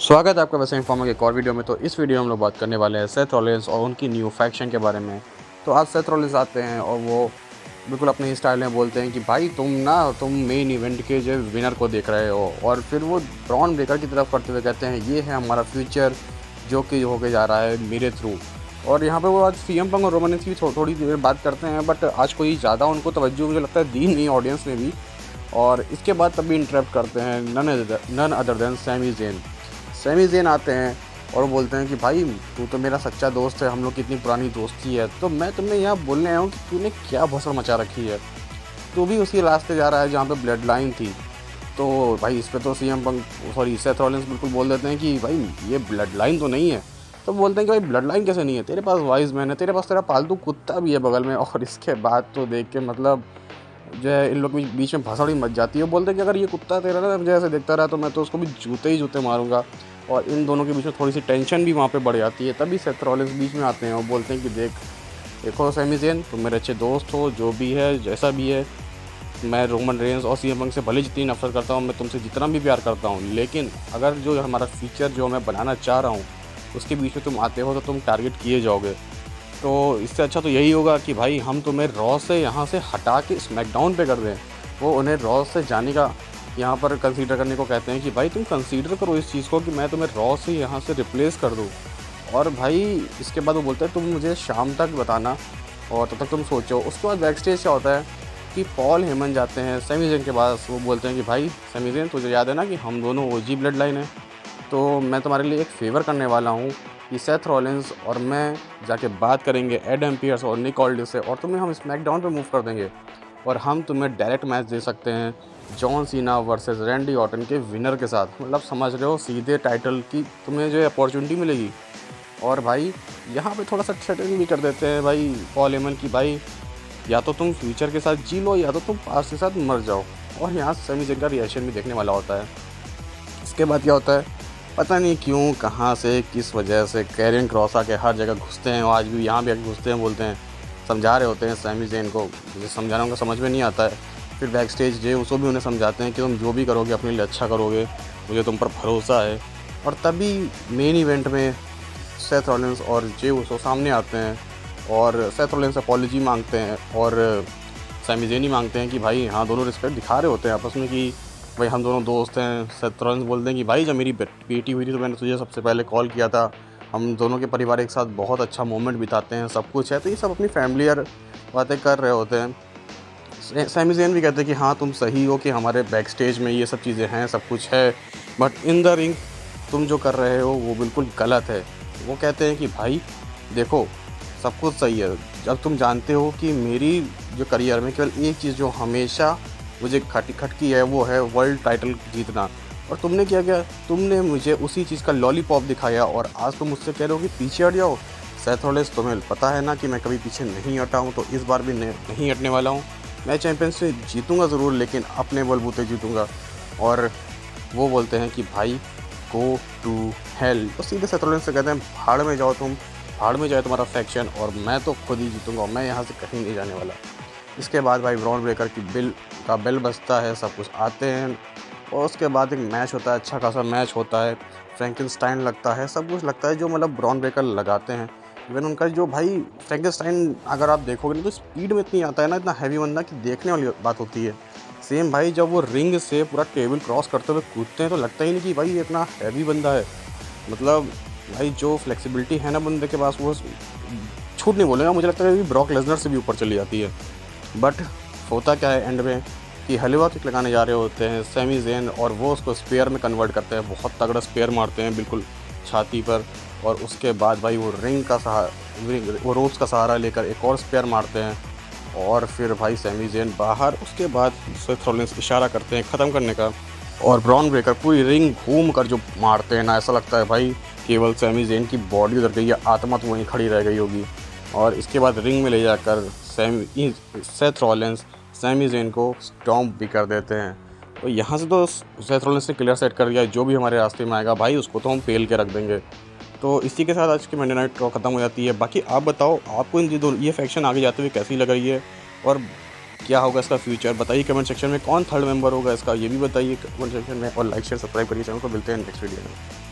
स्वागत है आपका वैसे इन्फॉर्मर के एक और वीडियो में। तो इस वीडियो में हम लोग बात करने वाले हैं सेथ रॉलिन्स और उनकी न्यू फैक्शन के बारे में। तो आज सेथ रॉलिन्स आते हैं और वो बिल्कुल अपने स्टाइल में बोलते हैं कि भाई तुम मेन इवेंट के जो विनर को देख रहे हो, और फिर वो ब्रॉन ब्रेकर की तरफ करते हुए कहते हैं ये है हमारा फ्यूचर जो कि होके जा रहा है मेरे थ्रू। और यहाँ पे वो आज सीएम पंग और रोमन रेंस की थोड़ी देर बात करते हैं, बट आज कोई ज़्यादा उनको तवज्जो मुझे लगता है दी नहीं ऑडियंस ने भी। और इसके बाद तभी इंटरप्ट करते हैं none other than Sami Zayn. Sami Zayn आते हैं और बोलते हैं कि भाई तू तो मेरा सच्चा दोस्त है, हम लोग की इतनी पुरानी दोस्ती है, तो मैं तुम्हें यहाँ बोलने आया हूँ कि तूने क्या भसड़ मचा रखी है। तू भी उसी रास्ते जा रहा है जहाँ पे ब्लड लाइन थी। तो भाई इस पर तो सेथ रॉलिन्स बिल्कुल बोल देते हैं कि भाई ये ब्लड लाइन तो नहीं है। तो बोलते हैं कि भाई ब्लड लाइन कैसे नहीं है, तेरे पास वाइज मैन है, तेरे पास तेरा पालतू कुत्ता भी है बगल में। और इसके बाद तो देख के मतलब जो है इन लोग के बीच में भसड़ ही मच जाती है। बोलते हैं कि अगर ये कुत्ता तेरा ना मुझे ऐसे देखता रहा तो मैं तो उसको भी जूते ही जूते मारूंगा। और इन दोनों के बीच में थोड़ी सी टेंशन भी वहाँ पे बढ़ जाती है। तभी सेथ रॉलिन्स बीच में आते हैं और बोलते हैं कि देखो सैमी ज़ेन, तुम मेरे अच्छे दोस्त हो, जो भी है जैसा भी है। मैं रोमन रेंस और सीएम पंक से भले जितनी नफरत करता हूँ, मैं तुमसे जितना भी प्यार करता हूँ, लेकिन अगर जो हमारा फीचर जो मैं बनाना चाह रहा हूँ उसके बीच में तुम आते हो तो तुम टारगेट किए जाओगे। तो इससे अच्छा तो यही होगा कि भाई हम तुम्हें रॉ से यहाँ से हटा के स्मैकडाउन पे कर दें। वो उन्हें रॉ से जाने का यहाँ पर कंसीडर करने को कहते हैं कि भाई तुम कंसीडर करो इस चीज़ को कि मैं तुम्हें रॉ से यहाँ से रिप्लेस कर दूँ। और भाई इसके बाद वो बोलते हैं तुम मुझे शाम तक बताना और तब तक तुम सोचो। उसके बाद बैक स्टेज क्या होता है कि पॉल हेमन जाते हैं सैमी ज़ेन के पास। वो बोलते हैं कि भाई सैमी ज़ेन, तुझे याद है ना कि हम दोनों ओजी ब्लड लाइन है, तो मैं तुम्हारे लिए एक फ़ेवर करने वाला हूँ कि सेथ रॉलिन्स और मैं जाके बात करेंगे एडम पियर्स और निक ऑल्डिस से, और तुम्हें हम स्मैकडाउन पे मूव कर देंगे और हम तुम्हें डायरेक्ट मैच दे सकते हैं John Cena versus Randy Orton के विनर के साथ। मतलब समझ रहे हो, सीधे टाइटल की तुम्हें जो अपॉर्चुनिटी मिलेगी। और भाई यहाँ पे थोड़ा सा थ्रेटन भी कर देते हैं भाई पॉल हेमन की भाई या तो तुम फ्यूचर के साथ जी लो या तो तुम पास्ट के साथ मर जाओ। और यहाँ सैमी ज़ेन का रिएक्शन भी देखने वाला होता है। इसके बाद क्या होता है पता नहीं क्यों, कहाँ से, किस वजह से कैरियन क्रॉस आके हर जगह घुसते हैं। आज भी यहाँ भी आके घुसते हैं, बोलते हैं, समझा रहे होते हैं सैमी ज़ेन को। मुझे समझाना उनका समझ में नहीं आता है। फिर बैक स्टेज जे उसको भी उन्हें समझाते हैं कि तुम जो भी करोगे अपने लिए अच्छा करोगे, मुझे तुम पर भरोसा है। और तभी मेन इवेंट में सेथ रॉलिन्स और जे उसो सामने आते हैं और सेथ रॉलिन्स अपॉलॉजी मांगते हैं और सैमी ज़ेन ही मांगते हैं कि भाई हाँ दोनों रिस्पेक्ट दिखा रहे होते हैं आपस में कि भाई हम दोनों दोस्त हैं। सेथ रॉलिन्स बोलते हैं कि भाई जब मेरी बेटी हुई थी तो मैंने तुझे सबसे पहले कॉल किया था, हम दोनों के परिवार एक साथ बहुत अच्छा मोमेंट बिताते हैं, सब कुछ है। तो ये सब अपनी फैमिलियर बातें कर रहे होते हैं। सैमी ज़ेन भी कहते हैं कि हाँ तुम सही हो कि हमारे बैक स्टेज में ये सब चीज़ें हैं, सब कुछ है, बट इन द रिंग तुम जो कर रहे हो वो बिल्कुल गलत है। वो कहते हैं कि भाई देखो सब कुछ सही है, जब तुम जानते हो कि मेरी जो करियर में केवल एक चीज़ जो हमेशा मुझे खटकी है वो है वर्ल्ड टाइटल जीतना। और तुमने क्या किया, तुमने मुझे उसी चीज़ का लॉलीपॉप दिखाया और आज तुम मुझसे कह रहे हो कि पीछे हट जाओ। सेथ रॉलिन्स, तुम्हें पता है ना कि मैं कभी पीछे नहीं हटा हूँ, तो इस बार भी नहीं हटने वाला हूँ। मैं चैम्पियनशिप जीतूँगा ज़रूर, लेकिन अपने बलबूते जीतूँगा। और वो बोलते हैं कि भाई गो टू हेल। तो सीधे सेथ रॉलिन्स से कहते हैं भाड़ में जाओ, तुम भाड़ में जाए तुम्हारा फैक्शन, और मैं तो खुद ही जीतूँगा, मैं यहाँ से कहीं नहीं जाने वाला। इसके बाद भाई ब्रॉन ब्रेकर की बेल बजता है, सब कुछ आते हैं और उसके बाद एक मैच होता है, अच्छा खासा मैच होता है। फ्रैंकेनस्टाइन लगता है, सब कुछ लगता है जो मतलब ब्रॉन ब्रेकर लगाते हैं। इवन उनका जो भाई फ्रैंकेनस्टाइन अगर आप देखोगे ना तो स्पीड में इतनी आता है ना, इतना हैवी बंदा कि देखने वाली बात होती है। सेम भाई जब वो रिंग से पूरा टेबल क्रॉस करते हुए कूदते हैं तो लगता ही नहीं कि भाई इतना हैवी बंदा है। मतलब भाई जो फ्लेक्सिबिलिटी है ना बंदे के पास, वो छूट नहीं बोलेगा, मुझे लगता है कि ब्रॉक लेसनर से भी ऊपर चली जाती है। बट होता क्या है एंड में कि हलवा किक लगाने जा रहे होते हैं सैमी ज़ेन और वो उसको स्पेयर में कन्वर्ट करते हैं, बहुत तगड़ा स्पेयर मारते हैं बिल्कुल छाती पर। और उसके बाद भाई वो वो रोप्स का सहारा लेकर एक और स्पेयर मारते हैं और फिर भाई सैमी ज़ेन बाहर। उसके बाद सेथ रॉलिन्स इशारा करते हैं ख़त्म करने का और ब्रॉन ब्रेकर पूरी रिंग घूम कर जो मारते हैं ना, ऐसा लगता है भाई केवल सैमी ज़ेन की बॉडी उधर गई है, आत्मा तो वहीं खड़ी रह गई होगी। और इसके बाद रिंग में ले जाकर सेथ रॉलिन्स सैमी ज़ेन को स्टॉम्प भी कर देते हैं। तो यहाँ से तो सेथ रॉलिन्स ने क्लियर सेट कर दिया, जो भी हमारे रास्ते में आएगा भाई उसको तो हम पेल के रख देंगे। तो इसी के साथ आज की मंडे नाइट रॉ खत्म हो जाती है। बाकी आप बताओ आपको ये फैक्शन आगे जाते हुए कैसी लग रही है और क्या होगा इसका फ्यूचर, बताइए कमेंट सेक्शन में। कौन थर्ड मेंबर होगा इसका ये भी बताइए कमेंट सेक्शन में, और लाइक शेयर सब्सक्राइब करिए चैनल को। मिलते हैं नेक्स्ट वीडियो में।